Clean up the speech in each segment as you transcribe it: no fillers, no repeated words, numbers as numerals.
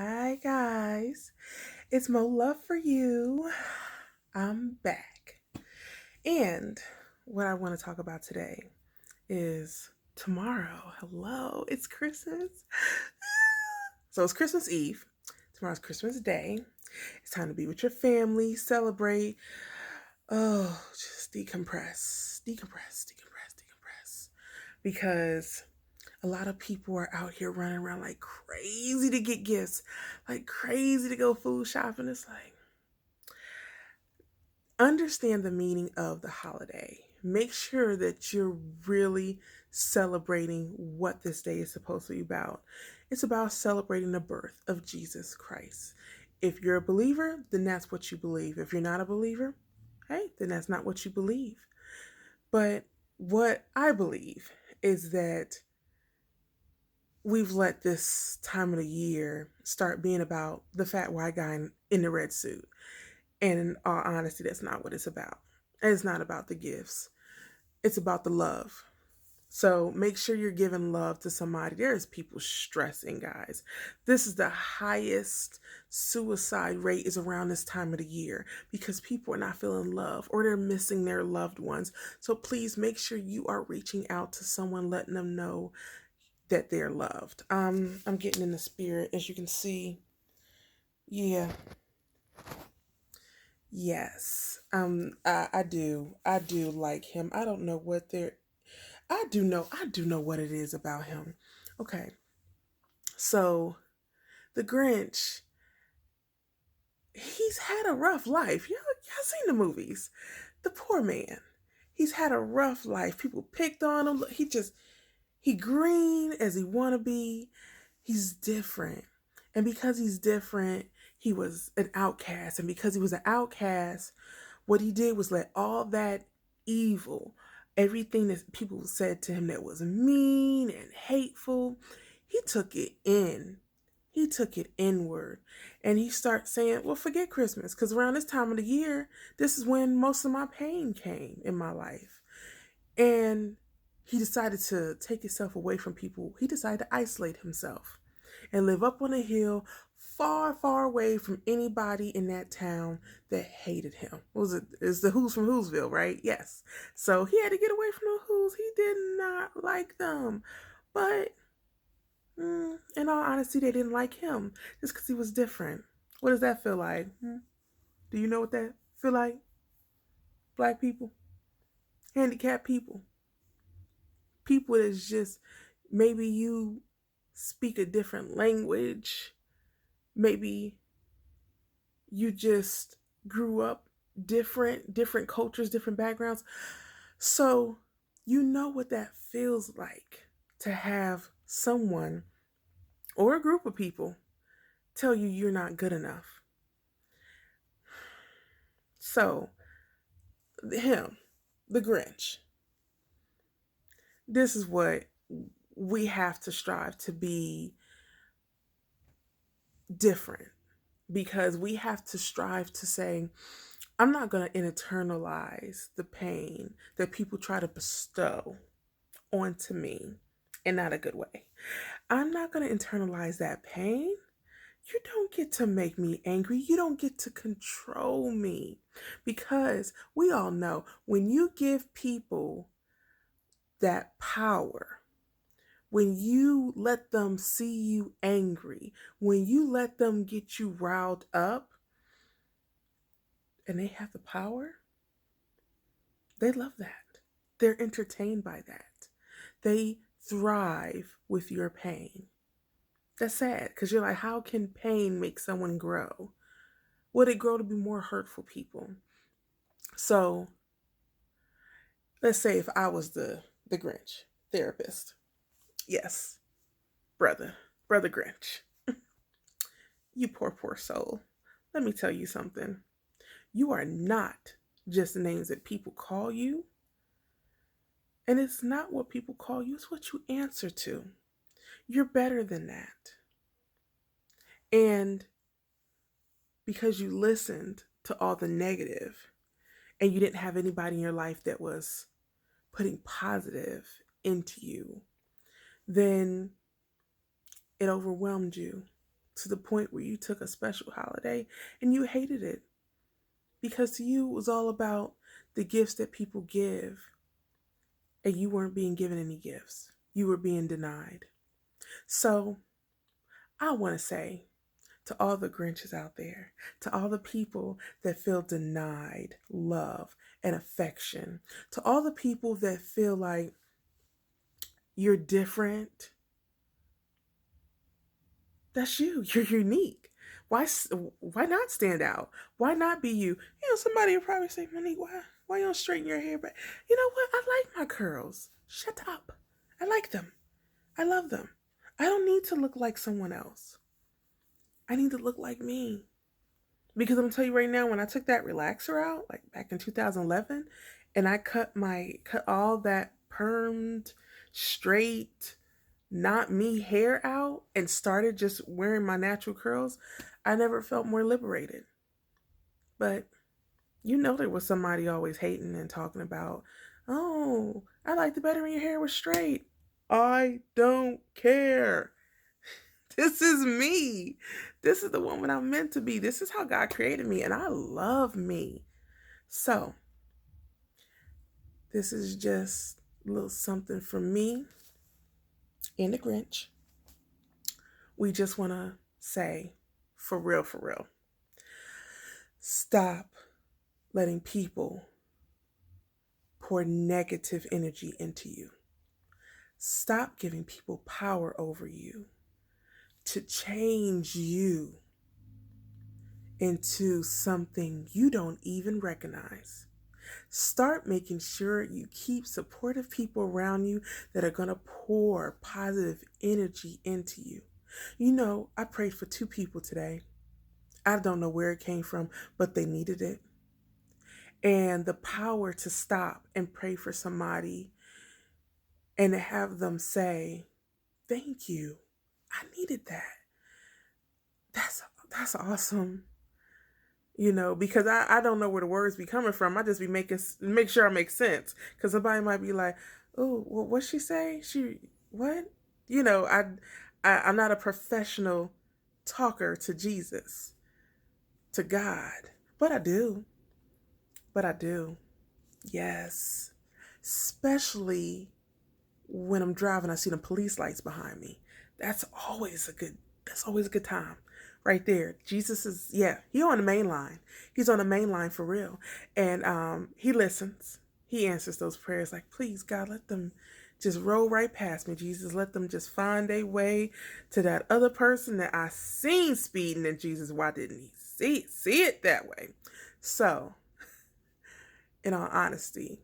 Hi guys, it's Mo Love for you. I'm back. And what I want to talk about today is tomorrow. Hello, it's Christmas. So it's Christmas Eve. Tomorrow's Christmas Day. It's time to be with your family, celebrate. Oh, just decompress. Because a lot of people are out here running around like crazy to get gifts, like crazy to go food shopping. It's like, understand the meaning of the holiday. Make sure that you're really celebrating what this day is supposed to be about. It's about celebrating the birth of Jesus Christ. If you're a believer, then that's what you believe. If you're not a believer, hey, then that's not what you believe. But what I believe is that we've let this time of the year start being about the fat white guy in the red suit. And in all honesty, that's not what it's about. It's not about the gifts. It's about the love. So make sure you're giving love to somebody. There's people stressing, guys. This is the highest suicide rate is around this time of the year because people are not feeling love or they're missing their loved ones. So please make sure you are reaching out to someone, letting them know that they're loved. I'm getting in the spirit, as you can see. Yeah. Yes. I do like him. I don't know what they're I do know what it is about him. Okay. So the Grinch, he's had a rough life. Y'all seen the movies. The poor man. He's had a rough life. People picked on him. He green as he wanna be. He's different. And because he's different, he was an outcast. And because he was an outcast, what he did was let all that evil, everything that people said to him that was mean and hateful, he took it in. He took it inward. And he started saying, well, forget Christmas. Because around this time of the year, this is when most of my pain came in my life. And he decided to take himself away from people. He decided to isolate himself and live up on a hill far, far away from anybody in that town that hated him. What was it? It's the Who's from Whoville, right? Yes. So he had to get away from the Who's. He did not like them. But in all honesty, they didn't like him just because he was different. What does that feel like? Do you know what that feel like? Black people, handicapped people, people that's just, maybe you speak a different language, maybe you just grew up different cultures, different backgrounds. So you know what that feels like to have someone or a group of people tell you you're not good enough. So him, the Grinch, this is what we have to strive to be different, because we have to strive to say, I'm not going to internalize the pain that people try to bestow onto me in not a good way. I'm not going to internalize that pain. You don't get to make me angry. You don't get to control me, because we all know when you give people that power, when you let them see you angry, when you let them get you riled up and they have the power, they love that. They're entertained by that. They thrive with your pain. That's sad, because you're like, how can pain make someone grow? Will they grow to be more hurtful people? So let's say if I was the Grinch therapist. Yes, brother, brother Grinch. You poor soul. Let me tell you something. You are not just the names that people call you. And it's not what people call you, it's what you answer to. You're better than that. And because you listened to all the negative and you didn't have anybody in your life that was putting positive into you, then it overwhelmed you to the point where you took a special holiday and you hated it because to you it was all about the gifts that people give and you weren't being given any gifts. You were being denied. So I want to say to all the Grinches out there, to all the people that feel denied love and affection, to all the people that feel like you're different, that's you. You're unique. Why not stand out? Why not be you? You know, somebody will probably say, Monique, why you don't straighten your hair back? You know what? I like my curls. Shut up. I like them. I love them. I don't need to look like someone else. I need to look like me. Because I'm gonna tell you right now, when I took that relaxer out, like back in 2011, and I cut all that permed, straight, not me hair out and started just wearing my natural curls, I never felt more liberated. But you know there was somebody always hating and talking about, oh, I liked it better when your hair was straight. I don't care. This is me. This is the woman I'm meant to be. This is how God created me, and I love me. So, this is just a little something from me and the Grinch. We just want to say, for real, stop letting people pour negative energy into you. Stop giving people power over you to change you into something you don't even recognize. Start making sure you keep supportive people around you that are going to pour positive energy into you. You know, I prayed for 2 people today. I don't know where it came from, but they needed it. And the power to stop and pray for somebody and to have them say, thank you. I needed that. That's awesome. You know, because I don't know where the words be coming from. I just be make sure I make sense. Because somebody might be like, oh, well, what'd she say? What? You know, I'm not a professional talker to Jesus, to God. But I do. Yes. Especially when I'm driving, I see the police lights behind me. That's always a good time. Right there. Jesus is, he on the main line. He's on the main line for real. And he listens. He answers those prayers like, please, God, let them just roll right past me, Jesus. Let them just find their way to that other person that I seen speeding. And Jesus, why didn't he see it that way? So, in all honesty,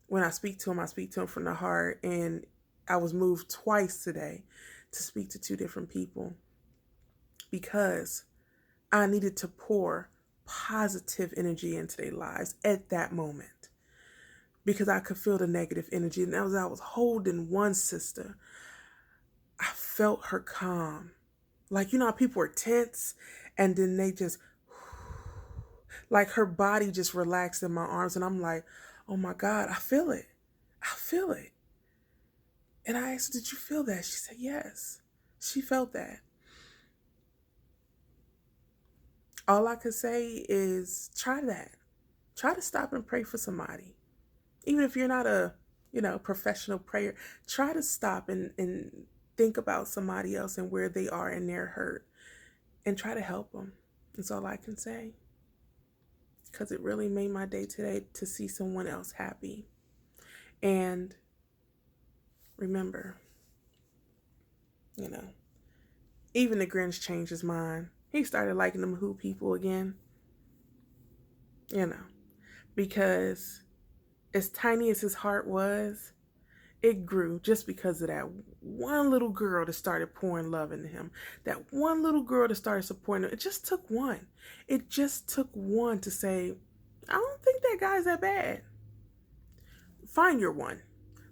when I speak to him from the heart. And I was moved twice today to speak to 2 different people because I needed to pour positive energy into their lives at that moment because I could feel the negative energy. And as I was holding one sister, I felt her calm. Like, you know how people are tense and then they just, like her body just relaxed in my arms. And I'm like, oh my God, I feel it. And I asked her, did you feel that? She said, yes, she felt that. All I could say is try that. Try to stop and pray for somebody. Even if you're not a, professional prayer, try to stop and think about somebody else and where they are in their hurt and try to help them. That's all I can say. Because it really made my day today to see someone else happy. And remember, even the Grinch changed his mind. He started liking them Who people again. Because as tiny as his heart was, it grew just because of that one little girl that started pouring love into him. That one little girl that started supporting him. It just took one. It just took one to say, I don't think that guy's that bad. Find your one.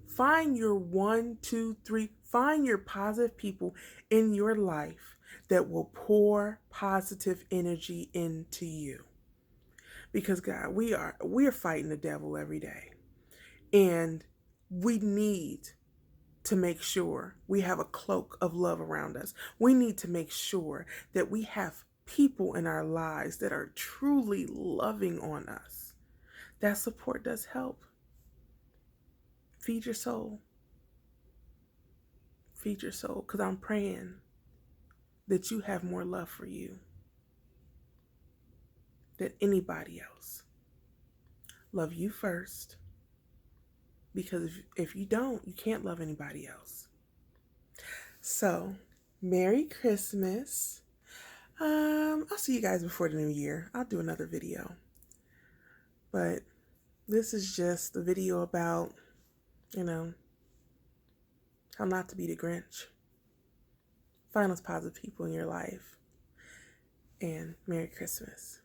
Find your 1, 2, 3. Find your positive people in your life that will pour positive energy into you. Because God, we are fighting the devil every day. And we need to make sure we have a cloak of love around us. We need to make sure that we have people in our lives that are truly loving on us. That support does help. Feed your soul. Feed your soul, because I'm praying that you have more love for you than anybody else. Love you first, because if you don't, you can't love anybody else. So, Merry Christmas. I'll see you guys before the new year. I'll do another video. But this is just a video about, how not to be the Grinch. Find those positive people in your life. And Merry Christmas.